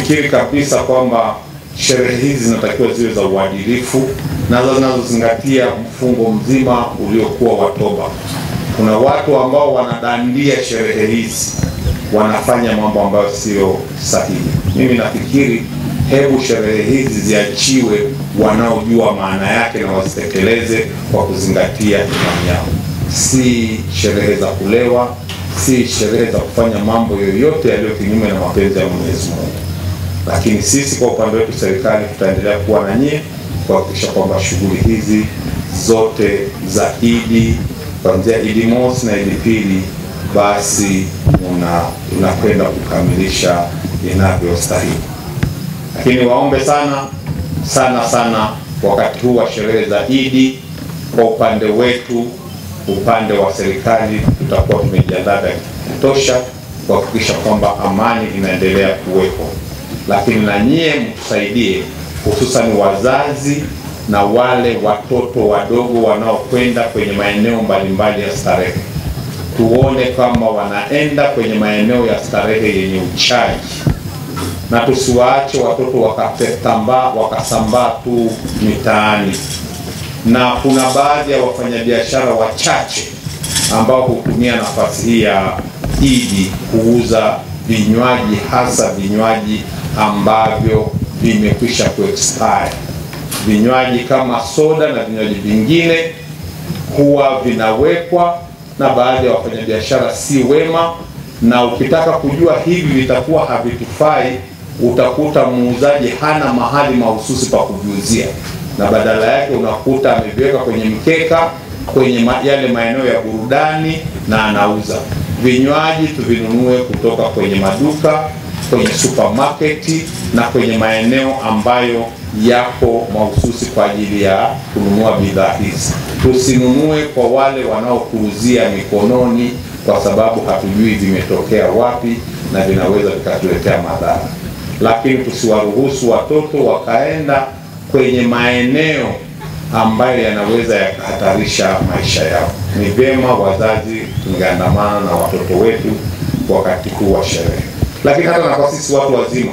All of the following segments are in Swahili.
nafikiri kabisa kwamba sherehe hizi zinatakiwa ziwe za uadilifu na zinazozingatia mfungo mzima uliokuwa wa toba. Kuna watu ambao wanadandia sherehe hizi, wanafanya mambo ambayo sio sahihi. Mimi nafikiri hebu sherehe hizi ziachiwe wanaojua maana yake na wasitekeleze kwa kuzingatia imani yao. Si sherehe za kulewa, si sherehe za kufanya mambo yoyote yaliyo kinyume na mapenzi ya Mwenyezi Mungu. Lakini sisi kwa upande wetu serikali tutaendelea kuwa na nyie kuhakikisha kwamba shughuli hizi zote za Idi, kuanzia Idi Mosi na Idi Pili, basi unakwenda kukamilisha inavyostahili. Lakini waombe sana wakati huu wa sherehe za Idi, kwa upande wetu, upande wa serikali, tutakuwa tumejiandaa kutosha kuhakikisha kwamba amani inaendelea kuwepo. Lakini na nyie mtusaidie, hususan wazazi na wale watoto wadogo wanaokwenda kwenye maeneo mbalimbali ya starehe. Tuone kama wanaenda kwenye maeneo ya starehe yenye uchaji, na tusiwaache watoto wakasambaa tu mitaani. Na kuna baadhi ya wafanyabiashara wachache ambao hutumia nafasi hii ya Idi kuuza vinywaji, hasa vinywaji ambavyo vimekwisha kuexpire. Vinywaji kama soda na vinywaji vingine huwa vinawekwa na baadhi ya wafanyabiashara si wema, na ukitaka kujua hivi vitakuwa havitufai, utakuta muuzaji hana mahali mahususi pa kuviuzia, na badala yake unakuta ameviweka kwenye mkeka kwenye yale maeneo ya burudani na anauza. Vinywaji tuvinunue kutoka kwenye maduka, kwenye supermarket na kwenye maeneo ambayo yapo mahususi kwa ajili ya kununua bidhaa hizi. Tusinunue kwa wale wanaokuuzia mikononi, kwa sababu hatujui vimetokea wapi na vinaweza vikatuletea madhara. Lakini tusiwaruhusu watoto wakaenda kwenye maeneo ambayo yanaweza yakahatarisha maisha yao. Ni vyema wazazi tungeandamana na watoto wetu wakati huu wa sherehe, lakini hata na kwa sisi watu wazima.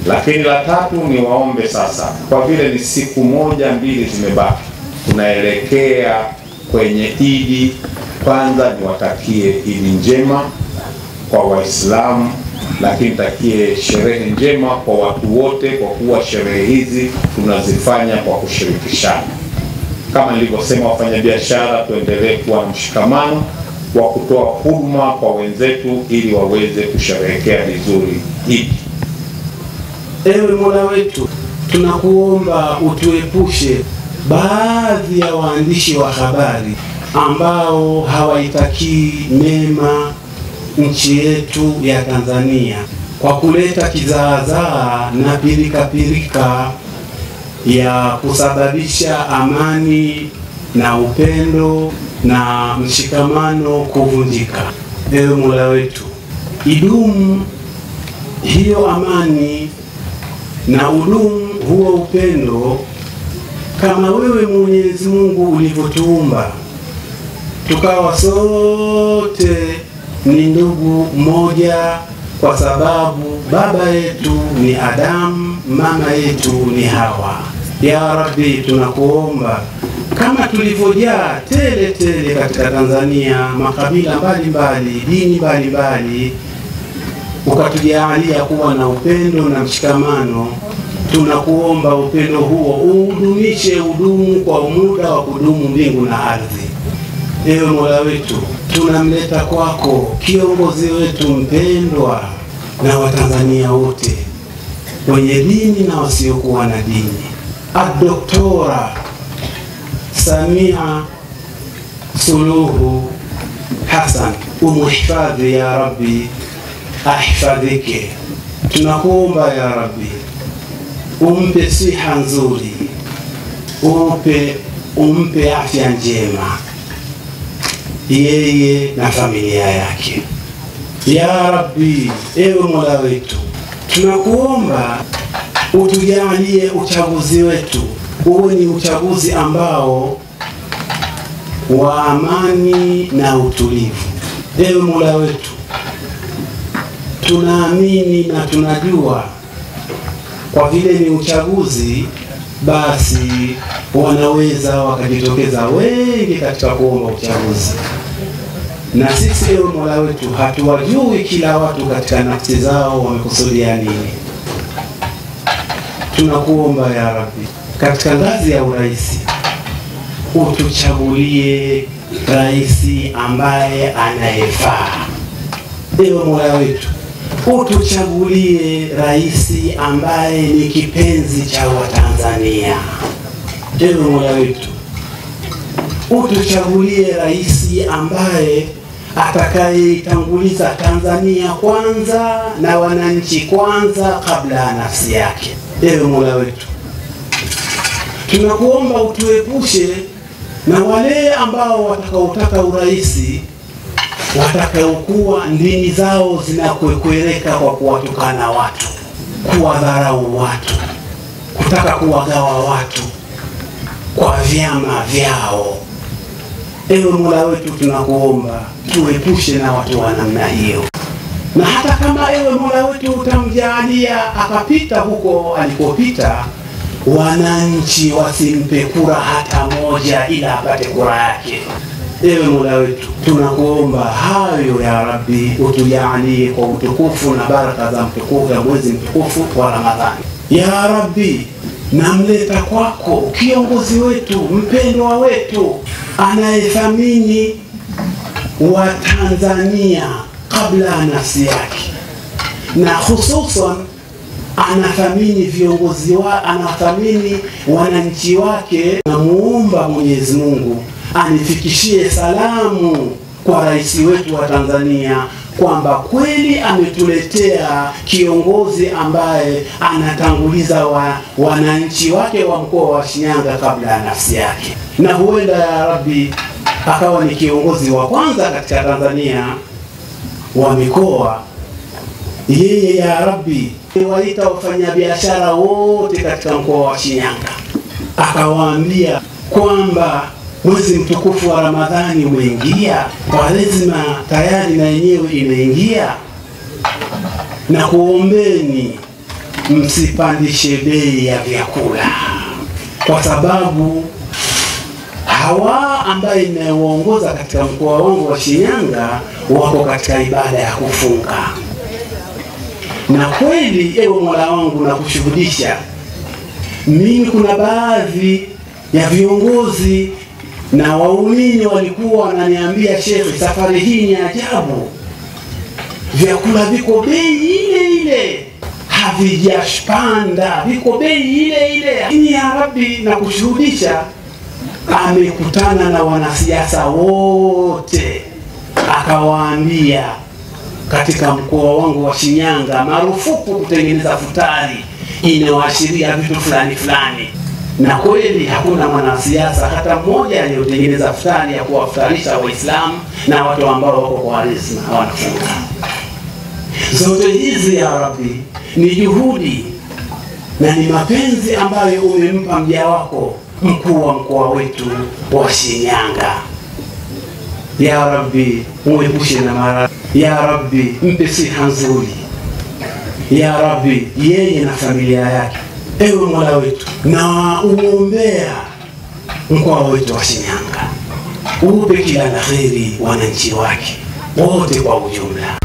Lakini la tatu ni waombe sasa, kwa vile ni siku 1-2 zimebaki, tunaelekea kwenye Idi. Kwanza niwatakie Idi njema kwa Waislamu, lakini takie sherehe njema kwa watu wote, kwa kuwa sherehe hizi tunazifanya kwa kushirikishana. Kama nilivyosema, wafanyabiashara tuendelee kuwa na mshikamano wa kutoa huduma kwa wenzetu ili waweze kusherehekea vizuri Idi. Ewe Mola wetu, tunakuomba utuepushe baadhi ya waandishi wa habari ambao hawaitakii mema nchi yetu ya Tanzania kwa kuleta kizaazaa na pirika ya kusababisha amani na upendo na mshikamano kuvunjika. Ewe Mola wetu, idumu hiyo amani na udumu huo upendo kama wewe Mwenyezi Mungu ulivyotuumba tukawa sote ni ndugu mmoja, kwa sababu baba yetu ni Adamu, mama yetu ni Hawa. Ya Rabbi, tunakuomba kama tulivyojaa tele katika Tanzania, makabila mbalimbali, dini mbalimbali, ukatujalia kuwa na upendo na mshikamano, tunakuomba upendo huo uudumishe, udumu kwa muda wa kudumu mbingu na ardhi. Ewe Mola wetu, tunamleta kwako kiongozi wetu mpendwa na Watanzania wote wenye dini na wasiokuwa na dini, Dr. Samia Suluhu Hassan. Umuhifadhi ya Rabbi, ahifadhike. Tunakuomba ya Rabbi, umpe siha nzuri, umpe afya njema yeye na familia yake. Ya Rabbi, ewe Mola wetu, tunakuomba utujalie uchaguzi wetu uwe ni uchaguzi ambao wa amani na utulivu. Ewe Mola wetu, tunaamini na tunajua kwa vile ni uchaguzi, basi wanaweza wakajitokeza wengi katika kuomba uchaguzi. Na sisi ewe Mola wetu hatuwajui kila watu katika nafsi zao wamekusudia nini. Tunakuomba ya Rabbi, katika ngazi ya urais utuchagulie rais ambaye anayefaa. Ewe Mola wetu utuchagulie rais ambaye ni kipenzi cha Watanzania. Ewe Mola wetu utuchagulie rais ambaye atakayeitanguliza Tanzania kwanza na wananchi kwanza kabla ya nafsi yake. Ewe Mola wetu tunakuomba utuepushe na wale ambao watakaotaka uraisi, watakaokuwa ndimi zao zinakwekwereka kwa kuwatukana watu, kuwadharau watu, kutaka kuwagawa watu kwa vyama vyao. Ewe Mola wetu tunakuomba tuepushe na watu wa namna hiyo. Na hata kama ewe Mola wetu utamjalia akapita huko alikopita, wananchi wasimpe kura hata moja ila apate kura yake. Ewe Mola wetu tunakuomba hayo ya Rabbi, utujalie kwa utukufu na baraka za mtukufu ya mwezi mtukufu wa Ramadhani. Ya Rabbi, namleta kwako kiongozi wetu mpendwa wetu anayethamini wa Tanzania kabla ya nafsi yake, na hususan anathamini viongozi anathamini wananchi wake. Namuomba Mwenyezi Mungu anifikishie salamu kwa rais wetu wa Tanzania kwamba kweli ametuletea kiongozi ambaye anatanguliza wananchi wake wa mkoa wa Shinyanga kabla ya nafsi yake, na huenda ya Rabbi akawa ni kiongozi wa kwanza katika Tanzania wa mikoa. Yeye ya Rabbi waita wafanyabiashara wote katika mkoa wa Shinyanga, akawaambia kwamba mwezi mtukufu wa Ramadhani umeingia, Kwaresima tayari na yenyewe imeingia, na kuombeni msipandishe bei ya vyakula, kwa sababu hawa ambaye ninaoongoza katika mkoa wangu wa Shinyanga wako katika ibada ya kufunga. Na kweli ewe Mola wangu nakushuhudisha, mimi kuna baadhi ya viongozi na waumini walikuwa wananiambia, Sheikh, safari hii ni ajabu, vyakula viko bei ile ile, havijapanda, viko bei ile ile. Ni ya Rabbi na kushuhudisha, amekutana na wanasiasa wote akawaambia katika mkoa wangu wa Shinyanga marufuku kutengeneza futari inayoashiria vitu fulani fulani. Na kweli hakuna mwanasiasa hata mmoja aliyotengeneza futari ya kuwafutarisha Waislamu na watu ambao wako kwa Kwaresima wanafunga. Zote hizi ya Rabbi ni juhudi na ni mapenzi ambayo umempa mja wako mkuu wa mkoa wetu wa Shinyanga. Ya Rabbi muepushe na maradhi. Ya Rabbi mpe siha nzuri. Ya Rabbi yeye na familia yake. Ewe Mola wetu, na uombea mkoa wetu wa Shinyanga, upe kila la kheri wananchi wake wote kwa ujumla.